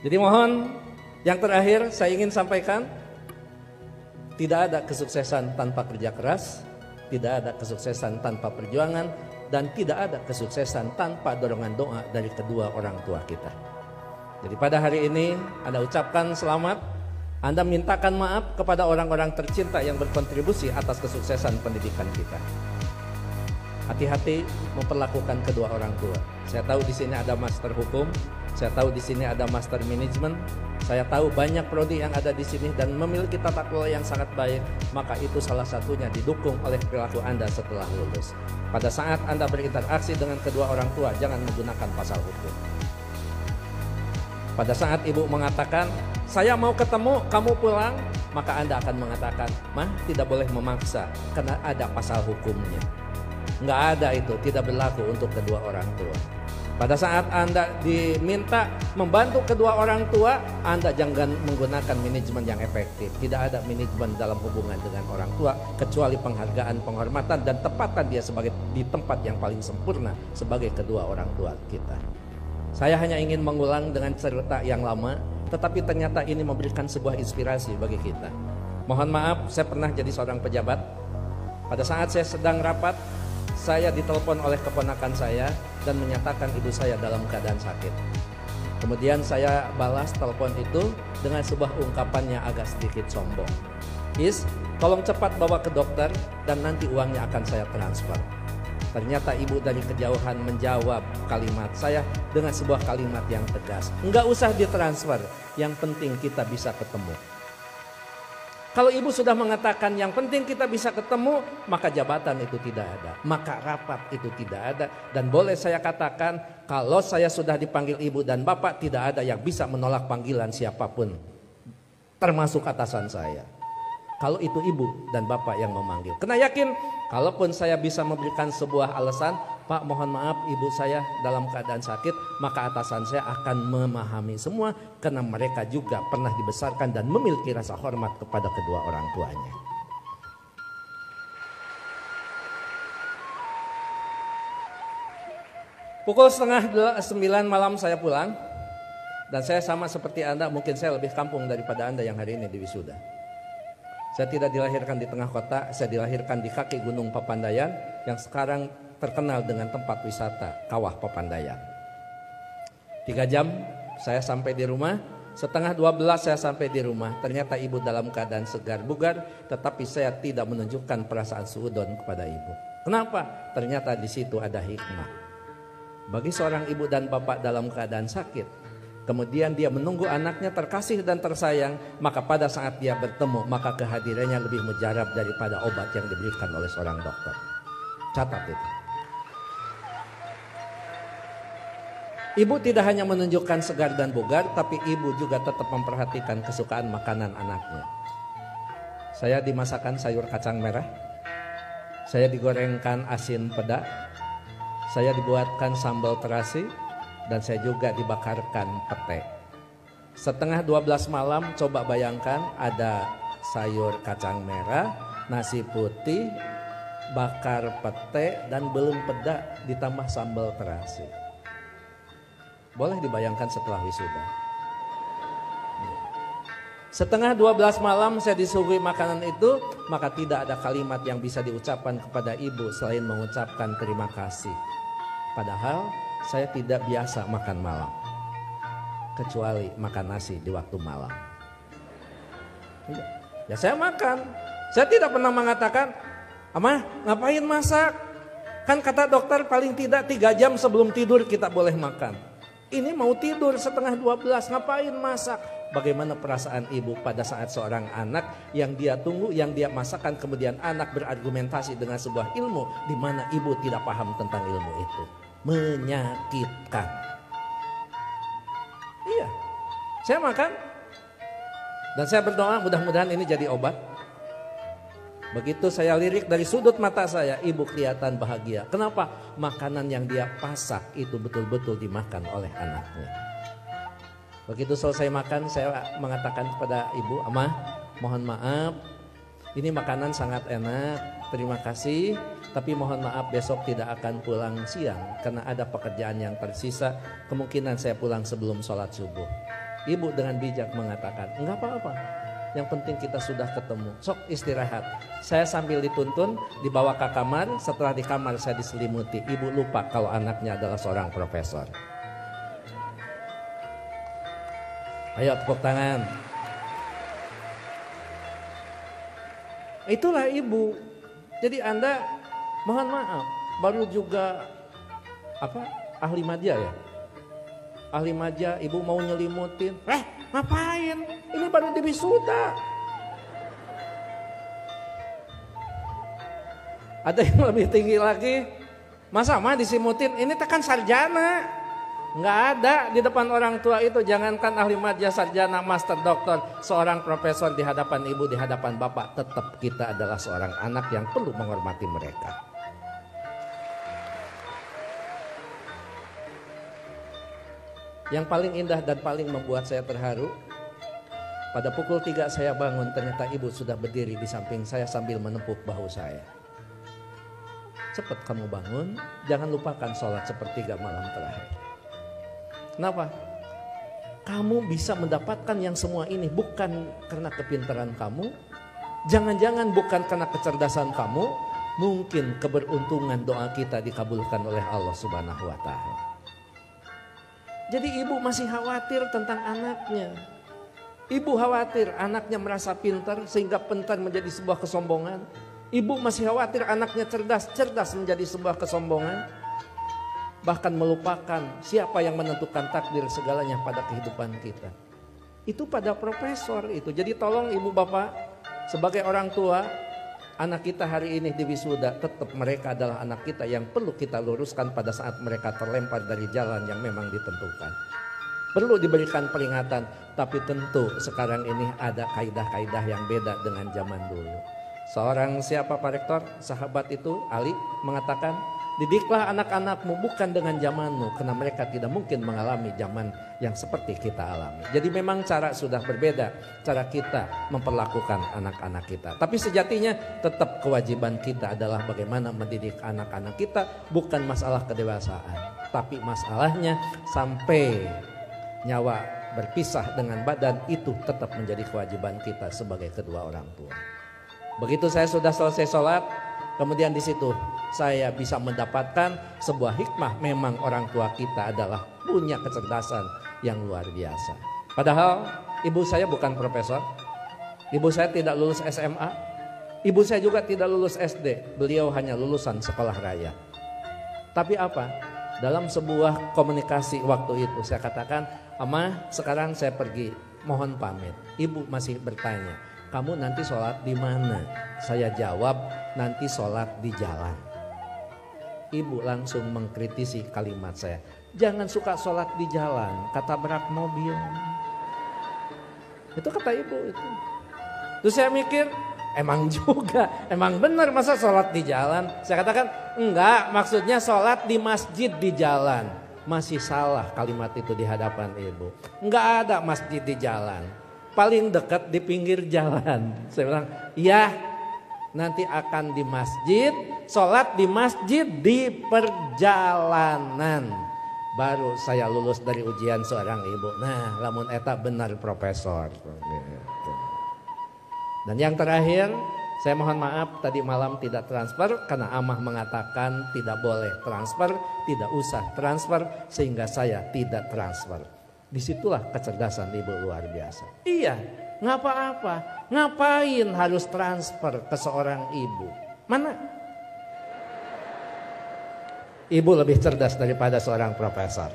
Jadi mohon yang terakhir saya ingin sampaikan, tidak ada kesuksesan tanpa kerja keras, tidak ada kesuksesan tanpa perjuangan, dan tidak ada kesuksesan tanpa dorongan doa dari kedua orang tua kita. Jadi pada hari ini Anda ucapkan selamat, Anda mintakan maaf kepada orang-orang tercinta yang berkontribusi atas kesuksesan pendidikan kita. Hati-hati memperlakukan kedua orang tua. Saya tahu di sini ada master hukum, saya tahu di sini ada master manajemen, saya tahu banyak prodi yang ada di sini dan memiliki tata kelola yang sangat baik, maka itu salah satunya didukung oleh perilaku Anda setelah lulus. Pada saat Anda berinteraksi dengan kedua orang tua, jangan menggunakan pasal hukum. Pada saat ibu mengatakan, saya mau ketemu, kamu pulang, maka Anda akan mengatakan, mah tidak boleh memaksa, karena ada pasal hukumnya. Nggak ada itu, tidak berlaku untuk kedua orang tua. Pada saat Anda diminta membantu kedua orang tua, Anda jangan menggunakan manajemen yang efektif. Tidak ada manajemen dalam hubungan dengan orang tua, kecuali penghargaan, penghormatan, dan tempatan dia sebagai di tempat yang paling sempurna sebagai kedua orang tua kita. Saya hanya ingin mengulang dengan cerita yang lama, tetapi ternyata ini memberikan sebuah inspirasi bagi kita. Mohon maaf, saya pernah jadi seorang pejabat. Pada saat saya sedang rapat, saya ditelepon oleh keponakan saya dan menyatakan ibu saya dalam keadaan sakit. Kemudian saya balas telepon itu dengan sebuah ungkapan yang agak sedikit sombong. Is, tolong cepat bawa ke dokter dan nanti uangnya akan saya transfer. Ternyata ibu dari kejauhan menjawab kalimat saya dengan sebuah kalimat yang tegas. Enggak usah ditransfer, yang penting kita bisa ketemu. Kalau ibu sudah mengatakan yang penting kita bisa ketemu, maka jabatan itu tidak ada, maka rapat itu tidak ada. Dan boleh saya katakan, kalau saya sudah dipanggil ibu dan bapak, tidak ada yang bisa menolak panggilan siapapun, termasuk atasan saya. Kalau itu ibu dan bapak yang memanggil. Karena yakin, kalaupun saya bisa memberikan sebuah alasan, Pak mohon maaf ibu saya dalam keadaan sakit, maka atasan saya akan memahami semua, karena mereka juga pernah dibesarkan dan memiliki rasa hormat kepada kedua orang tuanya. Pukul 8:30 malam saya pulang, dan saya sama seperti Anda, mungkin saya lebih kampung daripada Anda yang hari ini di wisuda. Saya tidak dilahirkan di tengah kota, saya dilahirkan di kaki Gunung Papandayan yang sekarang terkenal dengan tempat wisata Kawah Papandayan. 3 jam saya sampai di rumah, 11:30 saya sampai di rumah. Ternyata ibu dalam keadaan segar bugar, tetapi saya tidak menunjukkan perasaan suudon kepada ibu. Kenapa? Ternyata di situ ada hikmah. Bagi seorang ibu dan bapak dalam keadaan sakit, kemudian dia menunggu anaknya terkasih dan tersayang, maka pada saat dia bertemu, maka kehadirannya lebih mujarab daripada obat yang diberikan oleh seorang dokter. Catat itu. Ibu tidak hanya menunjukkan segar dan bugar, tapi ibu juga tetap memperhatikan kesukaan makanan anaknya. Saya dimasakkan sayur kacang merah, saya digorengkan asin peda, saya dibuatkan sambal terasi, dan saya juga dibakarkan pete. 11:30 malam, coba bayangkan ada sayur kacang merah, nasi putih, bakar pete, dan belum peda ditambah sambal terasi. Boleh dibayangkan setelah wisuda. 11:30 malam saya disuguhi makanan itu, maka tidak ada kalimat yang bisa diucapkan kepada ibu selain mengucapkan terima kasih. Padahal saya tidak biasa makan malam, kecuali makan nasi di waktu malam. Ya saya makan, saya tidak pernah mengatakan, Amah ngapain masak? Kan kata dokter paling tidak 3 jam sebelum tidur kita boleh makan. Ini mau tidur 11:30, ngapain masak? Bagaimana perasaan ibu pada saat seorang anak yang dia tunggu, yang dia masakan, kemudian anak berargumentasi dengan sebuah ilmu di mana ibu tidak paham tentang ilmu itu. Menyakitkan. Iya, saya makan dan saya berdoa mudah-mudahan ini jadi obat. Begitu saya lirik dari sudut mata saya, ibu kelihatan bahagia. Kenapa? Makanan yang dia pasak itu betul-betul dimakan oleh anaknya. Begitu selesai makan, saya mengatakan kepada ibu, Amah, mohon maaf, ini makanan sangat enak, terima kasih. Tapi mohon maaf besok tidak akan pulang siang karena ada pekerjaan yang tersisa. Kemungkinan saya pulang sebelum sholat subuh. Ibu dengan bijak mengatakan, enggak apa-apa. Yang penting kita sudah ketemu. Sok istirahat. Saya sambil dituntun, dibawa ke kamar. Setelah di kamar saya diselimuti. Ibu lupa kalau anaknya adalah seorang profesor. Ayo tepuk tangan. Itulah ibu. Jadi Anda mohon maaf, baru juga ahli madya ya. Ahli madya, ibu mau nyelimutin. Ngapain? Ini baru di wisuda. Ada yang lebih tinggi lagi. Masa mah disimutin? Ini tekan sarjana. Nggak ada di depan orang tua itu. Jangankan ahli madya, sarjana, master, doktor, seorang profesor di hadapan ibu, di hadapan bapak, tetap kita adalah seorang anak yang perlu menghormati mereka. Yang paling indah dan paling membuat saya terharu, pada pukul 3 saya bangun, ternyata ibu sudah berdiri di samping saya sambil menepuk bahu saya. Cepat kamu bangun, jangan lupakan sholat sepertiga malam terakhir. Kenapa? Kamu bisa mendapatkan yang semua ini bukan karena kepintaran kamu, jangan-jangan bukan karena kecerdasan kamu, mungkin keberuntungan doa kita dikabulkan oleh Allah Subhanahu wa Ta'ala. Jadi ibu masih khawatir tentang anaknya. Ibu khawatir anaknya merasa pintar sehingga pintar menjadi sebuah kesombongan. Ibu masih khawatir anaknya cerdas, cerdas menjadi sebuah kesombongan. Bahkan melupakan siapa yang menentukan takdir segalanya pada kehidupan kita. Itu pada profesor itu. Jadi tolong ibu bapak sebagai orang tua, anak kita hari ini di wisuda, tetap mereka adalah anak kita yang perlu kita luruskan pada saat mereka terlempar dari jalan yang memang ditentukan. Perlu diberikan peringatan, tapi tentu sekarang ini ada kaidah-kaidah yang beda dengan zaman dulu. Seorang siapa Pak Rektor, sahabat itu, Ali, mengatakan, didiklah anak-anakmu bukan dengan zamanmu, karena mereka tidak mungkin mengalami zaman yang seperti kita alami. Jadi memang cara sudah berbeda, cara kita memperlakukan anak-anak kita. Tapi sejatinya tetap kewajiban kita adalah bagaimana mendidik anak-anak kita, bukan masalah kedewasaan. Tapi masalahnya sampai nyawa berpisah dengan badan, itu tetap menjadi kewajiban kita sebagai kedua orang tua. Begitu saya sudah selesai sholat, kemudian di situ saya bisa mendapatkan sebuah hikmah. Memang orang tua kita adalah punya kecerdasan yang luar biasa. Padahal ibu saya bukan profesor, ibu saya tidak lulus SMA, ibu saya juga tidak lulus SD. Beliau hanya lulusan sekolah raya. Tapi apa? Dalam sebuah komunikasi waktu itu saya katakan, "Ama, sekarang saya pergi, mohon pamit." Ibu masih bertanya, "Kamu nanti sholat di mana?" Saya jawab, "Nanti sholat di jalan." Ibu langsung mengkritisi kalimat saya, "Jangan suka sholat di jalan, ketabrak mobil." Itu kata ibu itu. Terus saya mikir, emang juga, emang benar masa sholat di jalan? Saya katakan, enggak, maksudnya sholat di masjid di jalan. Masih salah kalimat itu di hadapan ibu. Enggak ada masjid di jalan. Paling dekat di pinggir jalan. Saya bilang, iya, nanti akan di masjid, sholat di masjid di perjalanan. Baru saya lulus dari ujian seorang ibu. Nah, lamun eta benar profesor. Dan yang terakhir, saya mohon maaf tadi malam tidak transfer karena Amah mengatakan tidak boleh transfer, tidak usah transfer, sehingga saya tidak transfer. Disitulah kecerdasan ibu luar biasa. Iya, nggak apa-apa. Ngapain harus transfer ke seorang ibu? Mana? Ibu lebih cerdas daripada seorang profesor.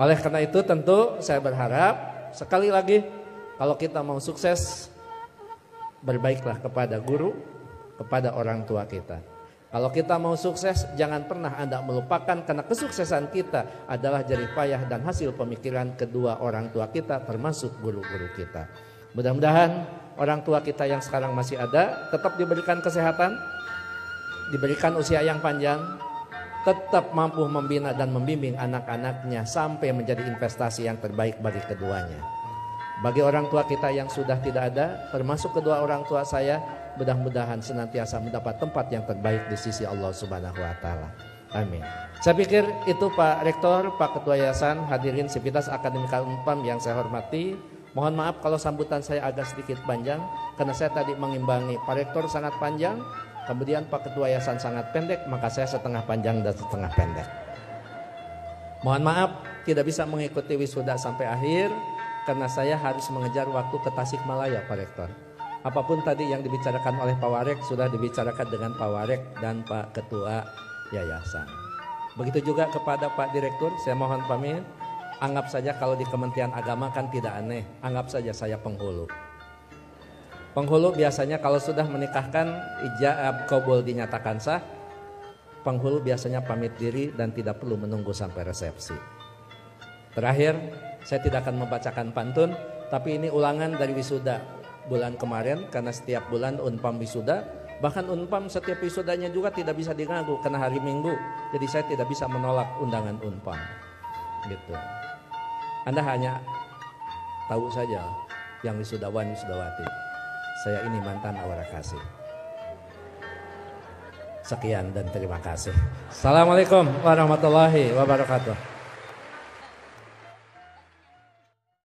Oleh karena itu tentu saya berharap sekali lagi, kalau kita mau sukses, berbaiklah kepada guru, kepada orang tua kita. Kalau kita mau sukses, jangan pernah Anda melupakan karena kesuksesan kita adalah jerih payah dan hasil pemikiran kedua orang tua kita, termasuk guru-guru kita. Mudah-mudahan orang tua kita yang sekarang masih ada tetap diberikan kesehatan, diberikan usia yang panjang, tetap mampu membina dan membimbing anak-anaknya sampai menjadi investasi yang terbaik bagi keduanya. Bagi orang tua kita yang sudah tidak ada, termasuk kedua orang tua saya, mudah-mudahan senantiasa mendapat tempat yang terbaik di sisi Allah Subhanahu wa Ta'ala. Amin. Saya pikir itu Pak Rektor, Pak Ketua Yayasan, hadirin Sivitas Akademika Unpam yang saya hormati. Mohon maaf kalau sambutan saya agak sedikit panjang karena saya tadi mengimbangi Pak Rektor sangat panjang, kemudian Pak Ketua Yayasan sangat pendek, maka saya setengah panjang dan setengah pendek. Mohon maaf tidak bisa mengikuti wisuda sampai akhir karena saya harus mengejar waktu ke Tasikmalaya Pak Rektor. Apapun tadi yang dibicarakan oleh Pak Warek sudah dibicarakan dengan Pak Warek dan Pak Ketua Yayasan. Begitu juga kepada Pak Direktur, saya mohon pamit. Anggap saja kalau di Kementerian Agama kan tidak aneh, anggap saja saya penghulu. Penghulu biasanya kalau sudah menikahkan ijab qabul dinyatakan sah, penghulu biasanya pamit diri dan tidak perlu menunggu sampai resepsi. Terakhir, saya tidak akan membacakan pantun, tapi ini ulangan dari wisuda bulan kemarin karena setiap bulan Unpam wisuda. Bahkan Unpam setiap wisudanya juga tidak bisa diganggu karena hari Minggu. Jadi saya tidak bisa menolak undangan Unpam. Gitu. Anda hanya tahu saja yang wisudawan wisudawati. Saya ini mantan awara kasih. Sekian dan terima kasih. Assalamualaikum warahmatullahi wabarakatuh.